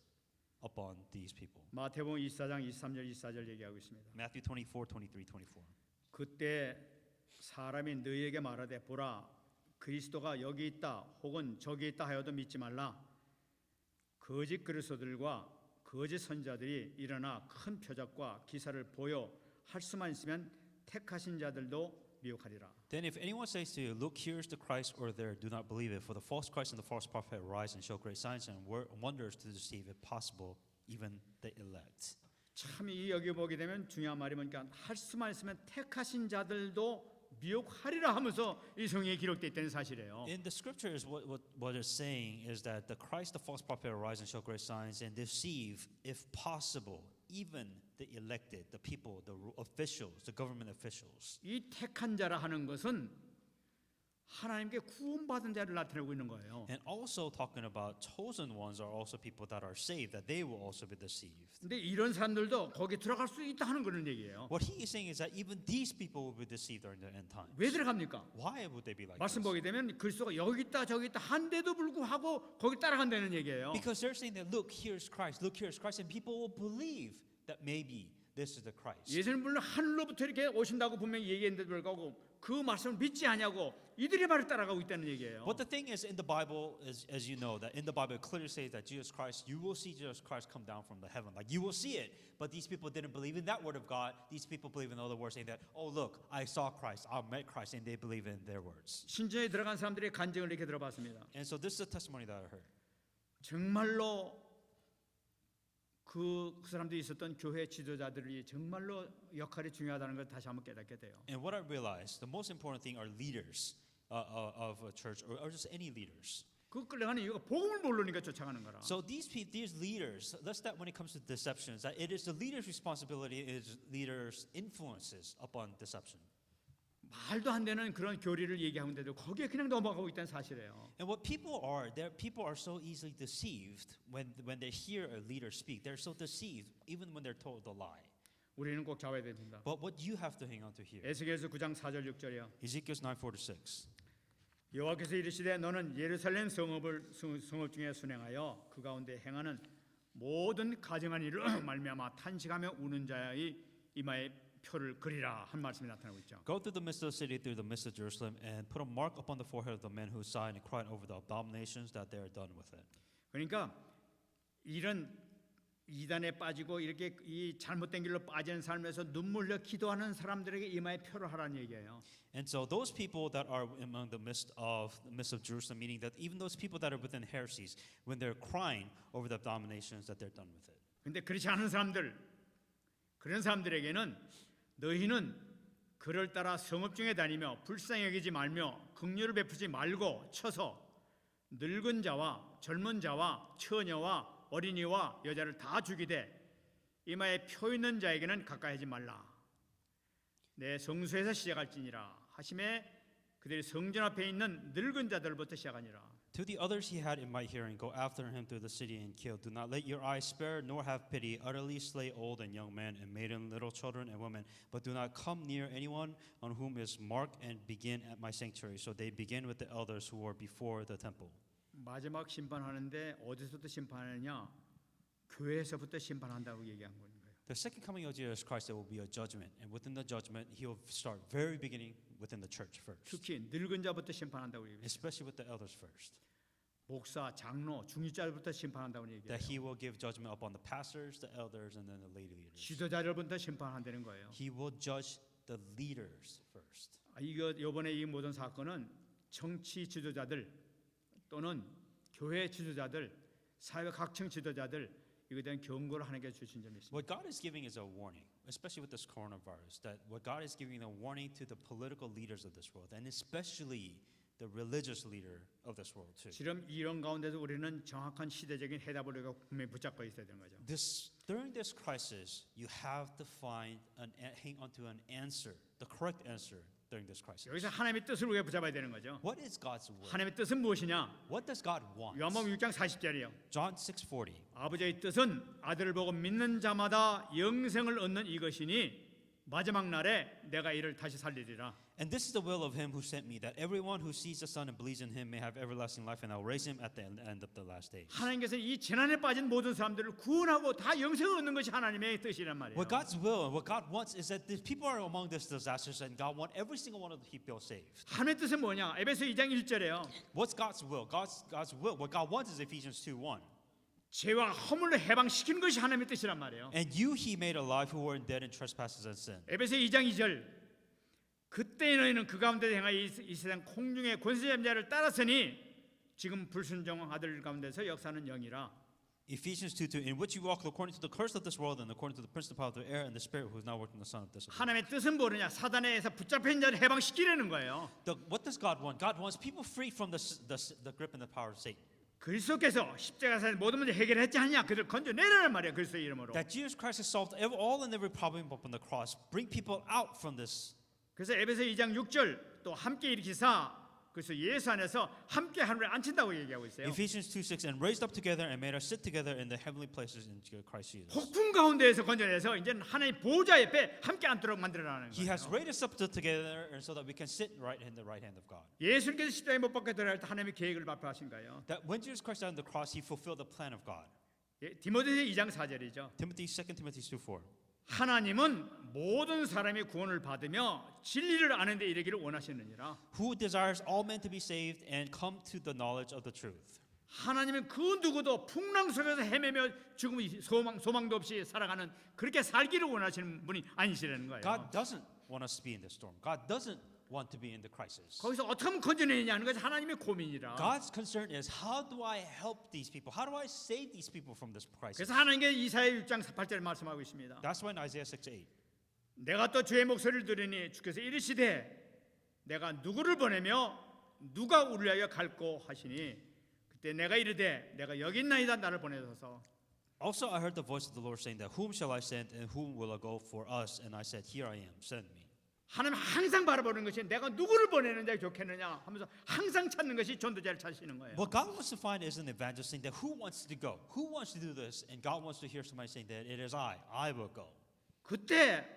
upon these people. 마태복음 24장 23절 24절 얘기하고 있습니다. Matthew 24, 23, 24. 그때 사람이 너희에게 말하되 보라 그리스도가 여기 있다 혹은 저기 있다 하여도 믿지 말라. 거짓 그리스도들과 거짓 선자들이 일어나 큰 표적과 기사를 보여 할 수만 있으면 택하신 자들도 미혹하리라. Then if anyone says to you, look, here's the Christ, or there, do not believe it. For the false Christ and the false prophet rise and show great signs and wonders to deceive, if possible, even the elect. 참 이 여기 보게 되면 중요한 말이 뭐니까 할 수만 있으면 택하신 자들도 미혹하리라 하면서 이 성경에 기록되어 있다는 사실이에요. In the scriptures, what it's saying is that the Christ, the false prophet, arise and show great signs and deceive, if possible, even the elected, the people, the officials, the government officials. 이 택한 자라 하는 것은 하나님께 구원받은 자를 나타내고 있는 거예요. And also talking about chosen ones are also people that are saved, that they will also be deceived. 근데 이런 사람들도 거기 들어갈 수 있다 하는 그런 얘기예요. What he is saying is that even these people will be deceived during the end times. 왜 들어갑니까? Why would they be like 말씀 this? 보게 되면 그리스도가 여기 있다 저기 있다 한데도 불구하고 거기 따라간다는 얘기예요. Because they're saying that, look, here's Christ, and people will believe that maybe this is the Christ. 예수님 물론 하늘로부터 이렇게 오신다고 분명히 얘기했는데도 불구하고 그 말씀을 믿지 않냐고 이들의 말을 따라가고 있다는 얘기예요. But the thing is, in the Bible, as you know, that in the Bible it clearly says that Jesus Christ, you will see Jesus Christ come down from the heaven. Like you will see it. But these people didn't believe in that word of God. These people believe in other words, saying that, oh look, I saw Christ, I met Christ, and they believe in their words. 신전에 들어간 사람들의 간증을 이렇게 들어봤습니다. And so this is a testimony that I heard. 정말로 그 사람들이 있었던 교회 지도자들이 정말로 역할이 중요하다는 걸 다시 한번 깨닫게 돼요. And what I realized, the most important thing are leaders of a church, or just any leaders. 그 끌려가는 이유가 복음을 모르니까 쫓아가는 거라. So these leaders, let's that when it comes to deceptions, that it is the leader's responsibility, it is leaders' influences upon deception. 말도 안 되는 그런 교리를 얘기하는데도 거기에 그냥 넘어가고 있다는 사실이에요. And what people are, people are so easily deceived when they hear a leader speak. They're so deceived even when they're told a lie. 우리는 꼭 잡아야 됩니다. But what you have to hang on to here, 에스겔서 9장 4절 6절이요. Ezekiel 9:4-6. 여호와께서 이르시되 너는 예루살렘 성읍 중에 순행하여 그 가운데 행하는 모든 가증한 일을 말미암아 탄식하며 우는 자의 이마에 표를 그리라 한 말씀이 나타나고 있죠. Go through the midst of the city, through the midst of Jerusalem, and put a mark upon the forehead of the men who sigh and cry over the abominations that they are done with it. 그러니까 이런 이단에 빠지고 이렇게 이 잘못된 길로 빠지는 삶에서 눈물 흘려 기도하는 사람들에게 이마에 표를 하라는 얘기예요. And so those people that are among the midst of Jerusalem, meaning that even those people that are within heresies, when they're crying over the abominations, that they're done with it. 근데 그렇지 않은 사람들, 그런 사람들에게는 너희는 그를 따라 성읍 중에 다니며 불쌍히 여기지 말며 긍휼을 베푸지 말고 쳐서 늙은 자와 젊은 자와 처녀와 어린이와 여자를 다 죽이되 이마에 표 있는 자에게는 가까이 하지 말라. 내 성소에서 시작할지니라 하심에 그들이 성전 앞에 있는 늙은 자들부터 시작하니라. To the others he had in my hearing, go after him through the city and kill. Do not let your eyes spare, nor have pity. Utterly slay old and young men, and maiden, little children, and women. But do not come near anyone on whom is marked, and begin at my sanctuary. So they begin with the elders who were before the temple. 마지막 심판하는데 어디서부터 심판하느냐? 교회에서부터 심판한다고 얘기한 거예요. The second coming of Jesus Christ, there will be a judgment, and within the judgment, he will start very beginning within the church first, 특히 늙은 자부터 심판한다고 얘기해요. especially with the elders first. 목사, 장로, 중직자부터 심판한다고 얘기해요. That he will give judgment upon the pastors, the elders, and then the lay leaders. 지도자들부터 심판한다는 거예요. He will judge the leaders first. 이거 이번에 이 모든 사건은 정치 지도자들 또는 교회 지도자들, 사회 각층 지도자들 이거에 대한 경고를 하나님께 주신 점이 있습니다. What God is giving is a warning, especially with this coronavirus, that what God is giving a warning to the political leaders of this world, and especially the religious leader of this world too. 지금 이런 가운데서 우리는 정확한 시대적인 해답을 우리가 분명히 붙잡고 있어야 되는 거죠. During this crisis, you have to hang on to an answer, the correct answer during this crisis. 여기서 하나님의 뜻을 우리가 붙잡아야 되는 거죠. What is God's will? 하나님의 뜻은 무엇이냐? What does God want? 요한복음 6장 40절이요. John 6:40. 아버지의 뜻은 아들을 보고 믿는 자마다 영생을 얻는 이것이니 마지막 날에 내가 이를 다시 살리리라. And this is the will of him who sent me, that everyone who sees the Son and believes in him may have everlasting life, and I will raise him at the end of the last day. 하나님께서 이 재난에 빠진 모든 사람들을 구원하고 다 영생을 얻는 것이 하나님의 뜻이란 말이에요. What God's will and what God wants is that the people are among these disasters, and God wants every single one of the people saved. 하나님의 뜻은 뭐냐? 에베소 2장 1절에요. What's God's will? God's will. What God wants is Ephesians 2:1. 죄와 허물을 해방시키는 것이 하나님의 뜻이란 말이에요. And you he made alive who were dead in trespasses and sin. 에베소 2장 2절. 그때 너희는 그 가운데 행하여 이 세상 공중의 권세자를 따랐으니 지금 불순종 아들 가운데서 역사는 영이라. Ephesians 2:2, in which you walk according to the curse of this world and according to the principality of the air and the spirit who is now working the son of this world. 하나님의 뜻은 뭐느냐? 사단에서 붙잡힌 자를 해방시키려는 거예요. What does God want? God wants people free from the grip and the power of Satan. 그리스도께서 십자가에서 모든 문제 해결했지 않냐? 그들 건져내라는 말이야. 그리스도의 이름으로. That Jesus Christ has solved all and every problem upon the cross. Bring people out from this. 그래서 에베소 2장 6절 또 함께 일으키사 그래서 예수 안에서 함께 하늘에 앉힌다고 얘기하고 있어요. Ephesians 2:6, and raised up together and made us sit together in the heavenly places in Christ Jesus. 폭풍 가운데에서 건져내서 이제는 하나님 보좌 옆에 함께 앉도록 만들어라는 He has 거예요. raised us up together and so that we can sit right in the right hand of God. 예수님께서 십자가에 못 박혀 들어갈 때 하나님의 계획을 발표하신 거예요. That when Jesus Christ died on the cross, he fulfilled the plan of God. 디모데서 2장 4절이죠. 2 Timothy 2:4. 하나님은 모든 사람이 구원을 받으며 진리를 아는 데 이르기를 원하시느니라. Who desires all men to be saved and come to the knowledge of the truth. 하나님은 그 누구도 풍랑 속에서 헤매며 죽음 소망도 없이 살아가는 그렇게 살기를 원하시는 분이 아니시라는 거예요. God doesn't want us to be in the storm. God doesn't want to be in the crisis. 거기서 어떻게 하면 건져내느냐 하는 것이 하나님의 고민이라. God's concern is how do I help these people? How do I save these people from this crisis? 그래서 하나님께 이사야 6장 8절에 말씀하고 있습니다. That's why in Isaiah 6:8. 내가 또 주의 목소리를 들으니 주께서 이르시되 내가 누구를 보내며 누가 우리를 위하여 갈고 하시니 그때 내가 이르되 내가 여기 있나이다 나를 보내소서. Also I heard the voice of the Lord saying that whom shall I send and whom will I go for us? And I said, here I am, send me. 하나님 항상 바라보는 것이 내가 누구를 보내는 자가 좋겠느냐 하면서 항상 찾는 것이 전도자를 찾으시는 거예요. What God wants to find is an evangelist saying that who wants to go? Who wants to do this? And God wants to hear somebody saying that it is I will go. 그때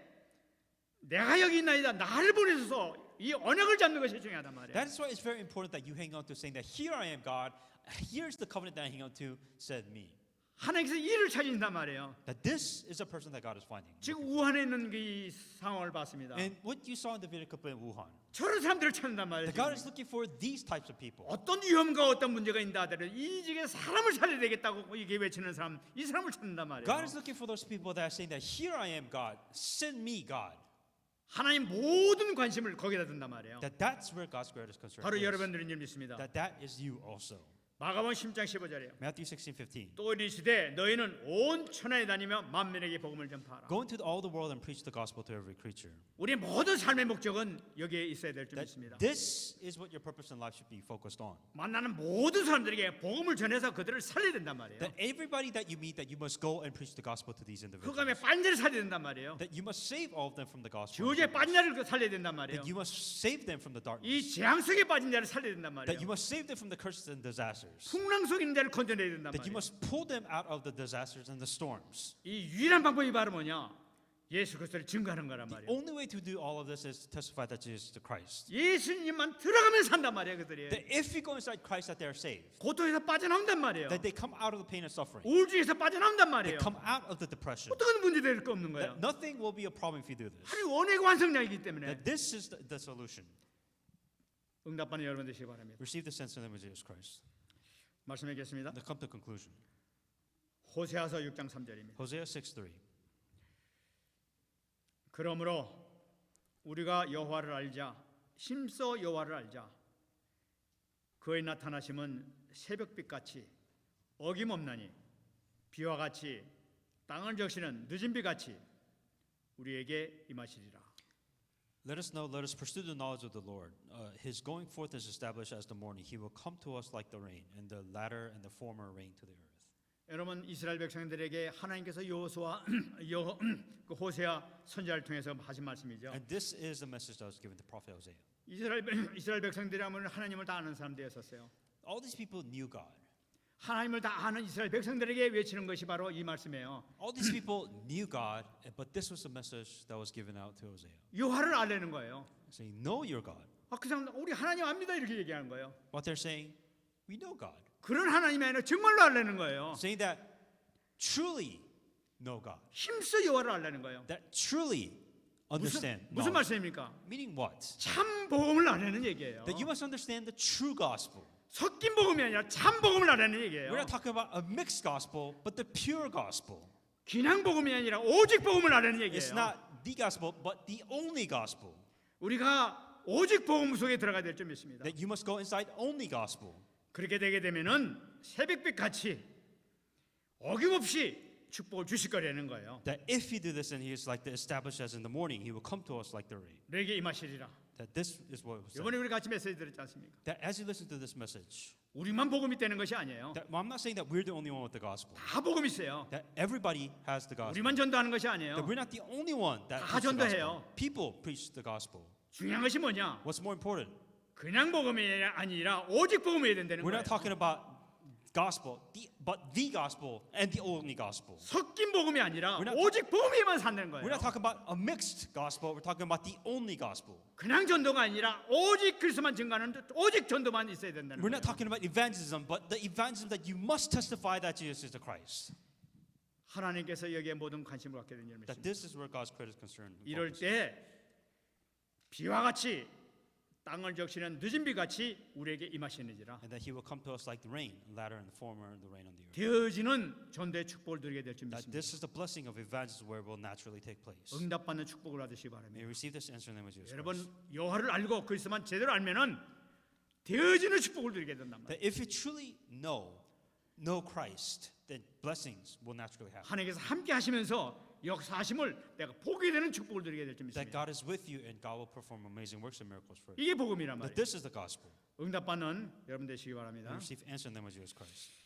내가 여기 있나이다 나를 보내소서 이 언약을 잡는 것이 중요하단 말이에요. That is why it's very important that you hang on to saying that here I am God, here's the covenant that I hang on to, said me. 하나님께서 이를 찾으신단 말이에요. That this is a person that God is finding. 지금 우한에 있는 이 상황을 봤습니다. And what you saw in the video clip in Wuhan, 저런 사람들을 찾는단 말이에요. that God is looking for these types of people. 어떤 위험과 어떤 문제가 있다 하더라도 이 지역에 사람을 살려야 되겠다고 이게 외치는 사람, 이 사람을 찾는단 말이에요. God is looking for those people that are saying that here I am God, send me God. 하나님 모든 관심을 거기다 둔단 말이에요. That's where God's greatest concern 바로 is. 여러분들인 줄 믿습니다. That is you also. 마가복음 10장 15절이에요. Matthew 16:15. 또 이르시되 너희는 온 천하에 다니며 만민에게 복음을 전파하라. Go into all the world and preach the gospel to every creature. 우리 모든 삶의 목적은 여기에 있어야 될 줄 That 믿습니다. this is what your purpose in life should be focused on. 만나는 모든 사람들에게 복음을 전해서 그들을 살려야 된단 말이에요. That everybody that you meet, that you must go and preach the gospel to these 흑암에 individuals. 빠진 자를 살려야 된단 말이에요. That you must save all of them from the gospel. 저주에 빠진 자를 살려야 된단 말이에요. That you must save them from the 이 darkness. 재앙 속에 빠진 자를 살려야 된단 That you 말이에요. must save them from the curses and disasters. 풍랑 속에 있는 자를 건져내야 된단 That you 말이에요. must pull them out of the disasters and the storms. 이 유일한 방법이 바로 뭐냐? 예수 그리스도를 증거하는 거란 The 말이에요. only way to do all of this is to testify that Jesus is the Christ. 예수님만 들어가면 산단 말이에요, 그들이. That if you go inside Christ, that they are saved. 고통에서 빠져나온단 말이에요. That they come out of the pain and suffering. 우울증에서 빠져나온단 They 말이에요. come out of the depression. 어떤 문제 될 거 없는 거예요. That nothing will be a problem if you do this. 하나님 원의 완성량이기 때문에 That this is the solution. 응답받는 여러분 되시기 바랍니다. Receive the sense in the name of Jesus Christ. 말씀하겠습니다. Now come to conclusion. 호세아서 6장 3절입니다. Hosea 6:3. 그러므로 우리가 여호와를 알자, 힘써 여호와를 알자. 그의 나타나심은 새벽빛 같이 어김없나니 비와 같이 땅을 적시는 늦은 비 같이 우리에게 임하시리라. Let us know, let us pursue the knowledge of the Lord. His going forth is established as the morning. He will come to us like the rain, and the latter and the former rain to the earth. 여러분 이스라엘 백성들에게 하나님께서 여호수아 그 호세아 선지자를 통해서 하신 말씀이죠. And this is the message that was given to prophet Hosea. 이스라엘 백성들이라면 하나님을 다 아는 사람들이었어요. All these people knew God. 하나님을 다 아는 이스라엘 백성들에게 외치는 것이 바로 이 말씀이에요. All these people knew God, but this was the message that was given out to Hosea. 여호와를 알려는 거예요. Saying, know your God. 그 사람 우리 하나님 압니다 이렇게 얘기하는 거예요. What they're saying, we know God. 그런 하나님이 아니라 정말로 알려는 거예요. Saying that truly know God. 힘써 여호와를 알려는 거예요. That truly understand. 무슨 knowledge. 말씀입니까? Meaning what? 참 복음을 알려는 얘기예요. That you must understand the true gospel. 섞인 복음이 아니라 참 복음을 알려는 얘기예요. We're not talking about a mixed gospel, but the pure gospel. 그냥 복음이 아니라 오직 복음을 알려는 It's 얘기예요. not the gospel, but the only gospel. 우리가 오직 복음 속에 들어가야 될 줄 믿습니다. That you must go inside only gospel. 그렇게 되게 되면은 새벽빛 같이 어김없이 축복을 주실 거라는 거예요. That if you do this, and He is like the established as in the morning, He will come to us like the rain. 너에게 임하시리라. That this is what was said. 이번에 우리 같이 메시지 들었지 않습니까? That as you listen to this message, 우리만 복음이 되는 것이 아니에요. that, well, I'm not saying that we're the only one with the gospel. 다 복음 있어요. That everybody has the gospel. 우리만 전도하는 것이 아니에요. That we're not the only one that 다 preach the 전도해요. gospel. People preach the gospel. 중요한 것이 뭐냐? What's more important? 그냥 복음이 아니라 오직 복음이어야 된다는 We're 거예요. not talking about gospel, but the gospel and the only gospel. 섞인 복음이 아니라 We're not- 오직 복음에만 산다는 We're 거예요. not talking about a mixed gospel. We're talking about the only gospel. 그냥 전도가 아니라 오직 그리스도만 증거하는 오직 전도만 있어야 된다는 We're 거예요. not talking about evangelism, but the evangelism that you must testify that Jesus is the Christ. 하나님께서 여기에 모든 관심을 갖게 된 That 일입니다. this is where God's credit is concerned. 이럴 때 비와 같이 땅을 적시는 늦은 비 같이 우리에게 임하시는지라 And that He will come to us like the rain, latter and the former, and the rain on the earth. 되어지는 전도의 축복을 누리게 될 줄 That 믿습니다. this is the blessing of evangelism where it will naturally take place. 응답받는 축복을 받으시기 May 바랍니다. you receive this answer in the name of Jesus 여러분 Christ. 여호와를 알고 그리스도만 제대로 알면은 되어지는 축복을 누리게 된단 말이에요. That if you truly know Christ, then blessings will naturally happen. 하나님께서 함께 하시면서 역사하심을 내가 보게 되는 축복을 누리게 될 줄 That 믿습니다. God is with you and God will perform amazing works and miracles for you. 이게 복음이란 That 말이에요. this is the gospel. 응답받는 여러분 되시기 바랍니다. And receive answer in the name of Jesus Christ.